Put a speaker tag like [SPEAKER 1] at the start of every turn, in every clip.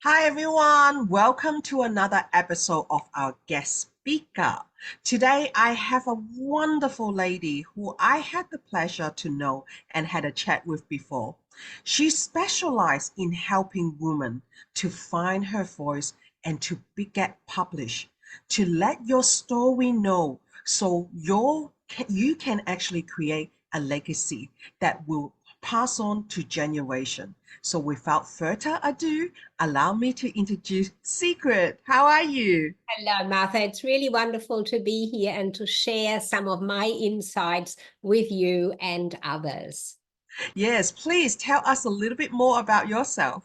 [SPEAKER 1] Hi, everyone. Welcome to another episode of our guest speaker. Today, I have a wonderful lady who I had the pleasure to know and had a chat with before. She specialized in helping women to find her voice and to get published, to let your story know so you can actually create a legacy that will pass on to generation. So without further ado, allow me to introduce Sigrid. How are you?
[SPEAKER 2] Hello, Martha. It's really wonderful to be here and to share some of my insights with you and others.
[SPEAKER 1] Yes, please tell us a little bit more about yourself.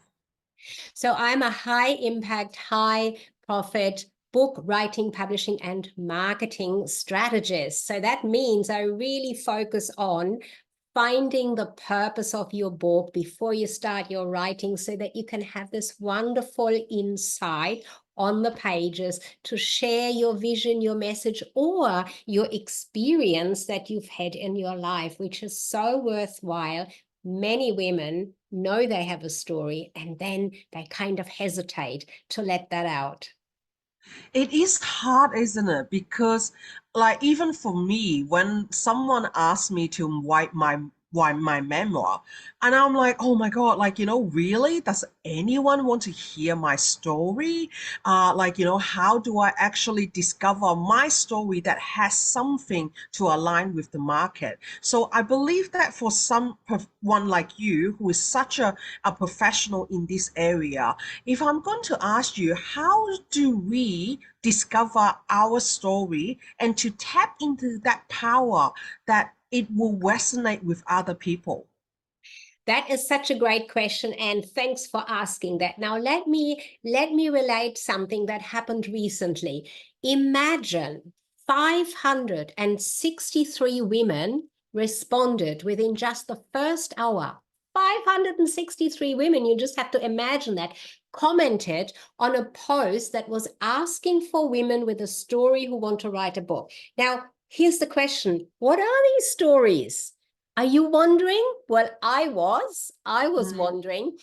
[SPEAKER 2] So, I'm a high impact, high profit book writing, publishing, and marketing strategist. So, that means I really focus on finding the purpose of your book before you start your writing so that you can have this wonderful insight on the pages to share your vision, your message, or your experience that you've had in your life, which is so worthwhile. Many women know they have a story and then they kind of hesitate to let that out.
[SPEAKER 1] It is hard, isn't it? Because like even for me, when someone asks me to write my memoir, and I'm like, oh my God, like, really? Does anyone want to hear my story? How do I actually discover my story that has something to align with the market? So I believe that for one like you, who is such a professional in this area, if I'm going to ask you, how do we discover our story and to tap into that power that it will resonate with other people?
[SPEAKER 2] That is such a great question, and thanks for asking that. Now let me relate something that happened recently. Imagine 563 women responded within just the first hour. 563 women, you just have to imagine that, commented on a post that was asking for women with a story who want to write a book. Now, here's the question: what are these stories? Are you wondering? Well, I was
[SPEAKER 1] Mm.
[SPEAKER 2] wondering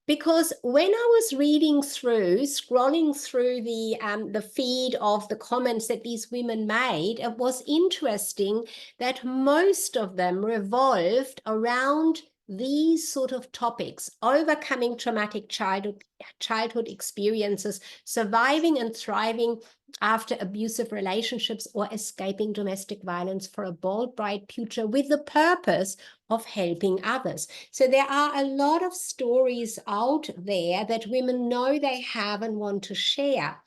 [SPEAKER 2] because when I was reading through, scrolling through the feed of the comments that these women made, it was interesting that most of them revolved around these sort of topics: overcoming traumatic childhood experiences, surviving and thriving after abusive relationships, or escaping domestic violence for a bold, bright future with the purpose of helping others. So there are a lot of stories out there that women know they have and want to share.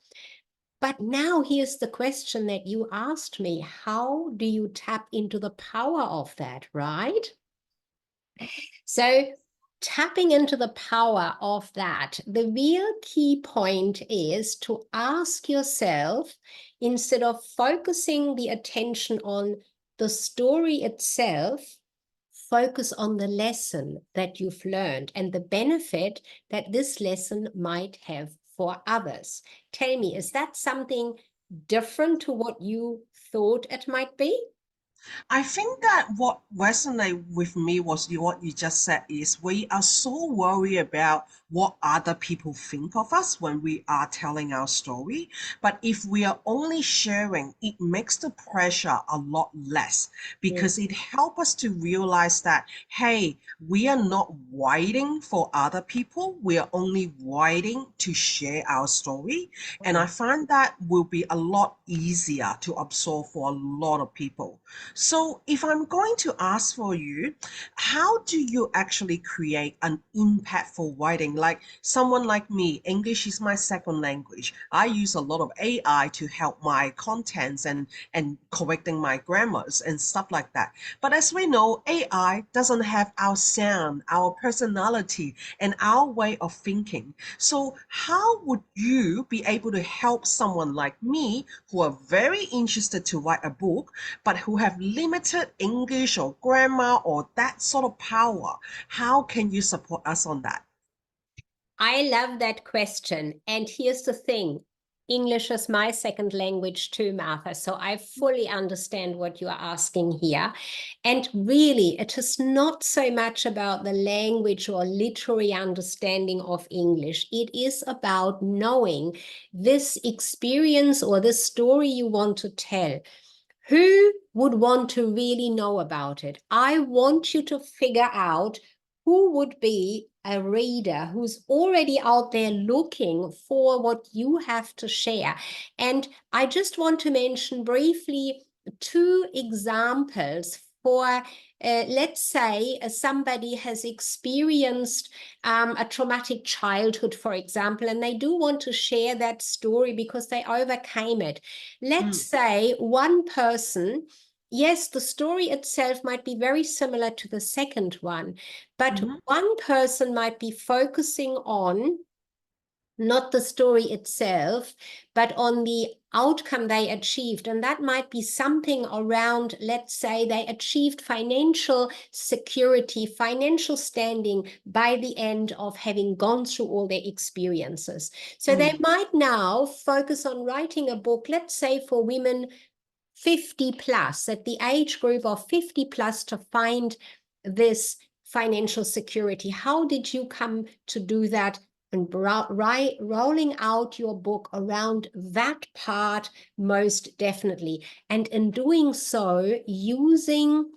[SPEAKER 2] But now here's the question that you asked me: how do you tap into the power of that, right? So, tapping into the power of that, the real key point is to ask yourself, instead of focusing the attention on the story itself, focus on the lesson that you've learned and the benefit that this lesson might have for others. Tell me, is that something different to what you thought it might be?
[SPEAKER 1] I think that what resonated with me was what you just said is we are so worried about what other people think of us when we are telling our story. But if we are only sharing, it makes the pressure a lot less because it helps us to realize that, hey, we are not writing for other people. We are only writing to share our story. And I find that will be a lot easier to absorb for a lot of people. So, if I'm going to ask for you, how do you actually create an impactful writing? Like someone like me, English is my second language. I use a lot of AI to help my contents and correcting my grammars and stuff like that. But as we know, AI doesn't have our sound, our personality, and our way of thinking. So, how would you be able to help someone like me who are very interested to write a book, but who have limited English or grammar or that sort of power? How can you support us on that?
[SPEAKER 2] I love that question. And here's the thing: English is my second language too, Martha. So I fully understand what you are asking here. And really, it is not so much about the language or literary understanding of English. It is about knowing this experience or this story you want to tell. Who would want to really know about it? I want you to figure out who would be a reader who's already out there looking for what you have to share. And I just want to mention briefly two examples for let's say somebody has experienced a traumatic childhood, for example, and they do want to share that story because they overcame it. Let's
[SPEAKER 1] Mm,
[SPEAKER 2] say one person, yes, the story itself might be very similar to the second one, but
[SPEAKER 1] mhm,
[SPEAKER 2] one person might be focusing on not the story itself, but on the outcome they achieved. And that might be something around, let's say, they achieved financial security, financial standing by the end of having gone through all their experiences. So they
[SPEAKER 1] mm,
[SPEAKER 2] might now focus on writing a book, let's say, for women 50 plus, at the age group of 50 plus, to find this financial security. How did you come to do that? And rolling out your book around that part, most definitely. And in doing so, using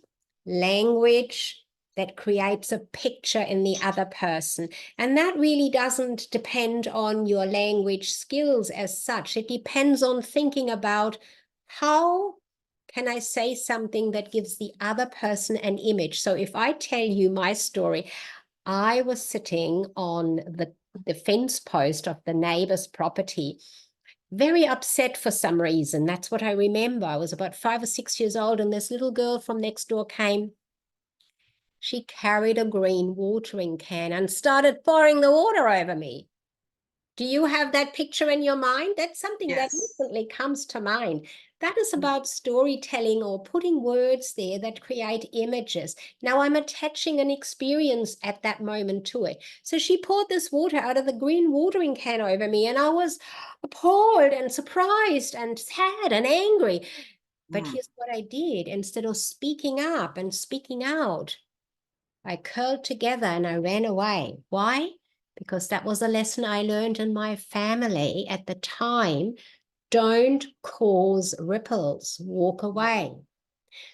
[SPEAKER 2] language that creates a picture in the other person. And that really doesn't depend on your language skills as such. It depends on thinking about how can I say something that gives the other person an image. So if I tell you my story, I was sitting on the fence post of the neighbor's property, very upset for some reason. That's what I remember. I was about 5 or 6 years old, and this little girl from next door came. She carried a green watering can and started pouring the water over me. Do you have that picture in your mind? That's something that
[SPEAKER 1] yes.
[SPEAKER 2] instantly comes to mind. That is
[SPEAKER 1] Mm,
[SPEAKER 2] about storytelling or putting words there that create images. Now I'm attaching an experience at that moment to it. So she poured this water out of the green watering can over me, and I was appalled and surprised and sad and angry. But
[SPEAKER 1] mm.
[SPEAKER 2] here's what I did. Instead of speaking up and speaking out, I curled together and I ran away. Why? Because that was a lesson I learned in my family at the time. Don't cause ripples, walk away.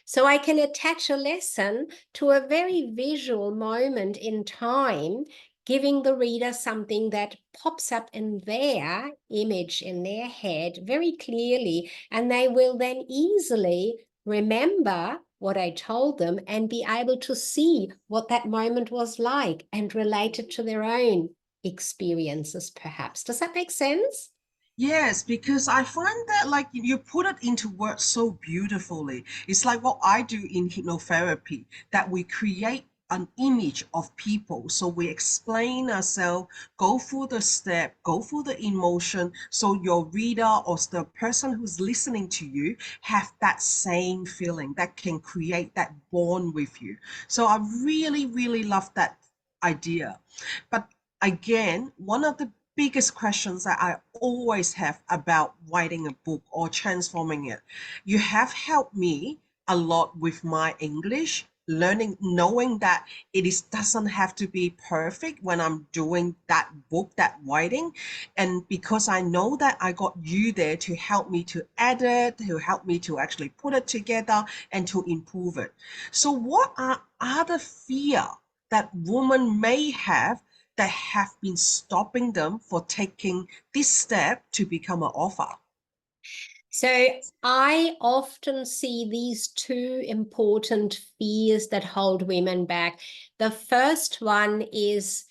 [SPEAKER 2] So I can attach a lesson to a very visual moment in time, giving the reader something that pops up in their image, in their head very clearly, and they will then easily remember what I told them and be able to see what that moment was like and relate it to their own experiences, perhaps. Does that make sense?
[SPEAKER 1] Yes, because I find that like you put it into words so beautifully. It's like what I do in hypnotherapy, that we create an image of people. So we explain ourselves, go through the step, go through the emotion. So your reader or the person who's listening to you have that same feeling that can create that bond with you. So I really, really love that idea. But again, one of the biggest questions that I always have about writing a book or transforming it. You have helped me a lot with my English, learning, knowing that it is doesn't have to be perfect when I'm doing that book, that writing. And because I know that I got you there to help me to edit, to help me to actually put it together and to improve it. So what are other fear that women may have that have been stopping them for taking this step to become an author?
[SPEAKER 2] So I often see these two important fears that hold women back. The first one is,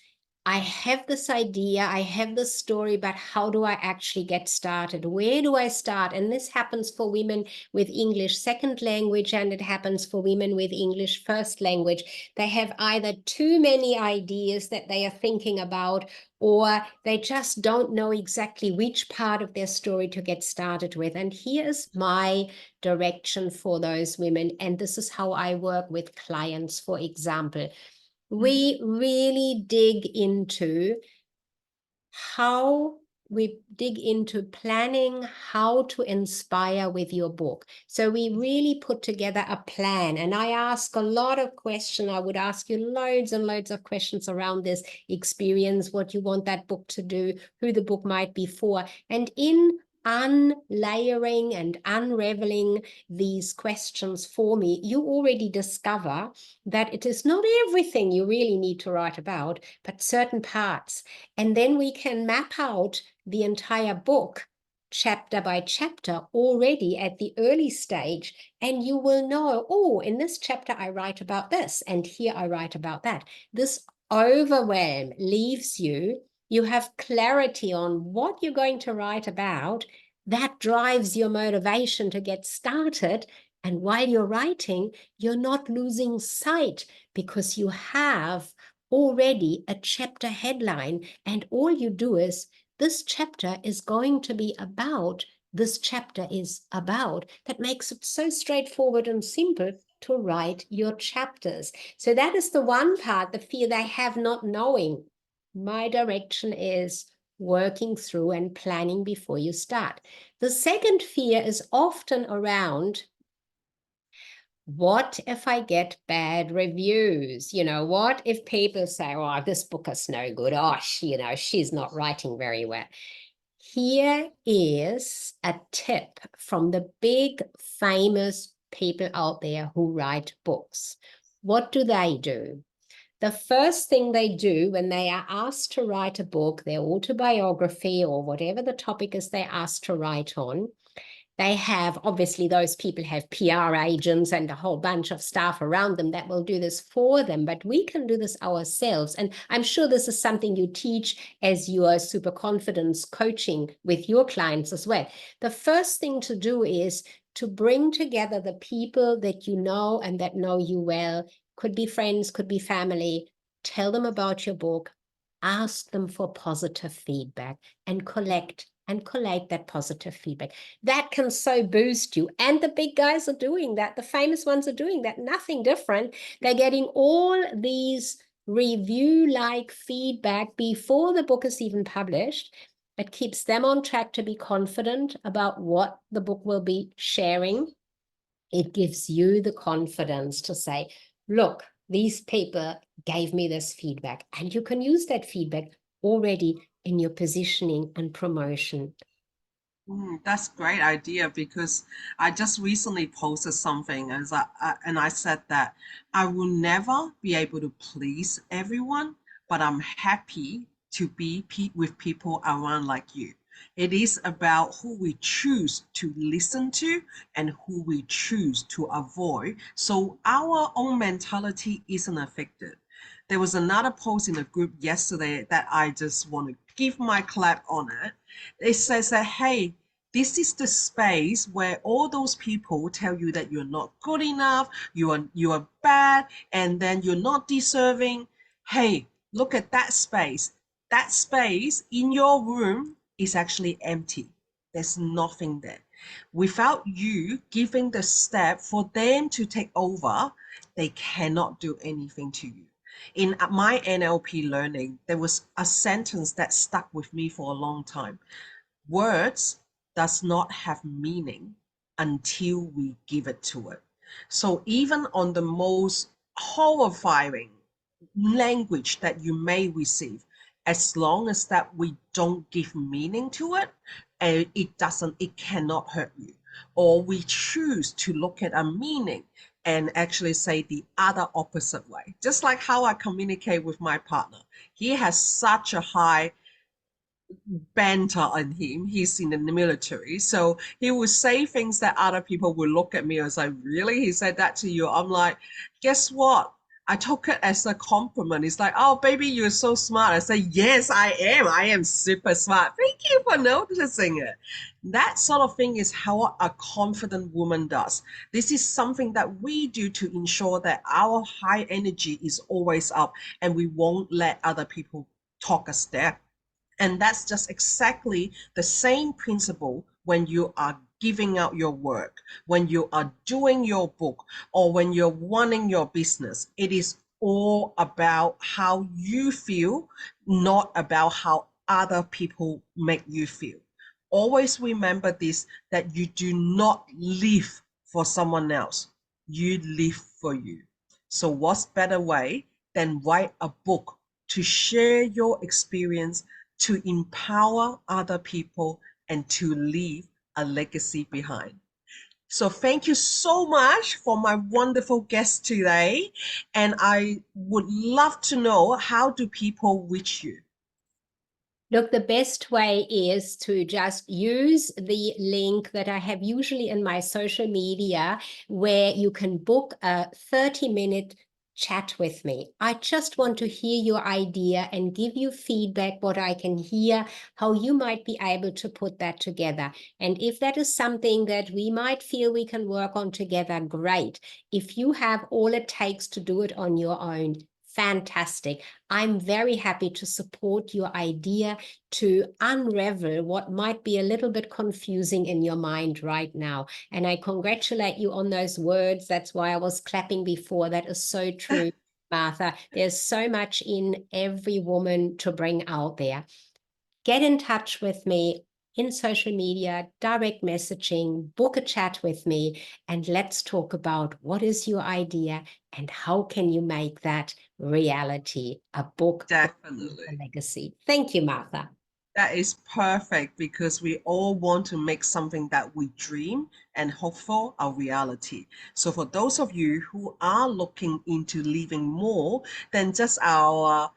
[SPEAKER 2] I have this idea, I have this story, but how do I actually get started? Where do I start? And this happens for women with English second language, and it happens for women with English first language. They have either too many ideas that they are thinking about, or they just don't know exactly which part of their story to get started with. And here's my direction for those women. And this is how I work with clients, for example.
[SPEAKER 1] Mhm,
[SPEAKER 2] We really dig into how we dig into planning how to inspire with your book. So we really put together a plan, and I ask a lot of questions. I would ask you loads and loads of questions around this experience, what you want that book to do, who the book might be for. And in unlayering and unraveling these questions for me, you already discover that it is not everything you really need to write about, but certain parts. And then we can map out the entire book chapter by chapter already at the early stage, and you will know, oh, in this chapter I write about this, and here I write about that. This overwhelm leaves you. You have clarity on what you're going to write about. That drives your motivation to get started. And while you're writing, you're not losing sight because you have already a chapter headline, and all you do is, this chapter is going to be about, this chapter is about. That makes it so straightforward and simple to write your chapters. So that is the one part, the fear they have not knowing. My direction is working through and planning before you start. The second fear is often around, what if I get bad reviews? What if people say, oh, this book is no good. Oh, she's not writing very well. Here is a tip from the big famous people out there who write books. What do? The first thing they do when they are asked to write a book, their autobiography or whatever the topic is they're asked to write on, they have, obviously, those people have PR agents and a whole bunch of staff around them that will do this for them, but we can do this ourselves. And I'm sure this is something you teach as your super confidence coaching with your clients as well. The first thing to do is to bring together the people that you know and that know you well. Could be friends, could be family. Tell them about your book, ask them for positive feedback, and collect that positive feedback. That can so boost you. And the big guys are doing that. The famous ones are doing that. Nothing different. They're getting all these review-like feedback before the book is even published. It keeps them on track to be confident about what the book will be sharing. It gives you the confidence to say, look, these people gave me this feedback, and you can use that feedback already in your positioning and promotion.
[SPEAKER 1] That's a great idea because I just recently posted something and I said that I will never be able to please everyone, but I'm happy to be with people around like you. It is about who we choose to listen to and who we choose to avoid. So our own mentality isn't affected. There was another post in the group yesterday that I just want to give my clap on it. It says that, hey, this is the space where all those people tell you that you're not good enough, you are bad, and then you're not deserving. Hey, look at that space. That space in your room is actually empty. There's nothing there. Without you giving the step for them to take over, they cannot do anything to you. In my NLP learning, there was a sentence that stuck with me for a long time. Words does not have meaning until we give it to it. So even on the most horrifying language that you may receive, as long as that we don't give meaning to it, it cannot hurt you. Or we choose to look at a meaning and actually say the other opposite way. Just like how I communicate with my partner. He has such a high banter on him. He's in the military. So he would say things that other people would look at me as like, really? He said that to you? I'm like, guess what? I took it as a compliment. It's like, oh, baby, you're so smart. I say, yes, I am. I am super smart. Thank you for noticing it. That sort of thing is how a confident woman does. This is something that we do to ensure that our high energy is always up and we won't let other people talk us down. And that's just exactly the same principle when you are giving out your work, when you are doing your book, or when you're running your business. It is all about how you feel, not about how other people make you feel. Always remember this, that you do not live for someone else. You live for you. So what's better way than write a book to share your experience, to empower other people, and to leave a legacy behind. So thank you so much for my wonderful guest today. And I would love to know, how do people reach you?
[SPEAKER 2] Look, the best way is to just use the link that I have usually in my social media, where you can book a 30-minute chat with me. I just want to hear your idea and give you feedback, what I can hear, how you might be able to put that together. And if that is something that we might feel we can work on together, great. If you have all it takes to do it on your own, fantastic. I'm very happy to support your idea to unravel what might be a little bit confusing in your mind right now. And I congratulate you on those words. That's why I was clapping before. That is so true, Martha. There's so much in every woman to bring out there. Get in touch with me in social media, direct messaging, book a chat with me, and let's talk about what is your idea and how can you make that reality, a book for a
[SPEAKER 1] Definitely.
[SPEAKER 2] legacy. Thank you, Martha.
[SPEAKER 1] That is perfect, because we all want to make something that we dream and hope for a reality. So for those of you who are looking into living more than just our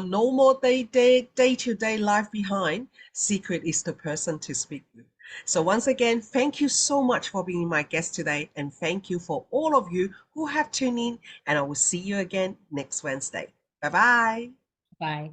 [SPEAKER 1] normal day-to-day life behind, Secret is the person to speak with. So once again, thank you so much for being my guest today, and thank you for all of you who have tuned in, and I will see you again next Wednesday. Bye bye.
[SPEAKER 2] Bye.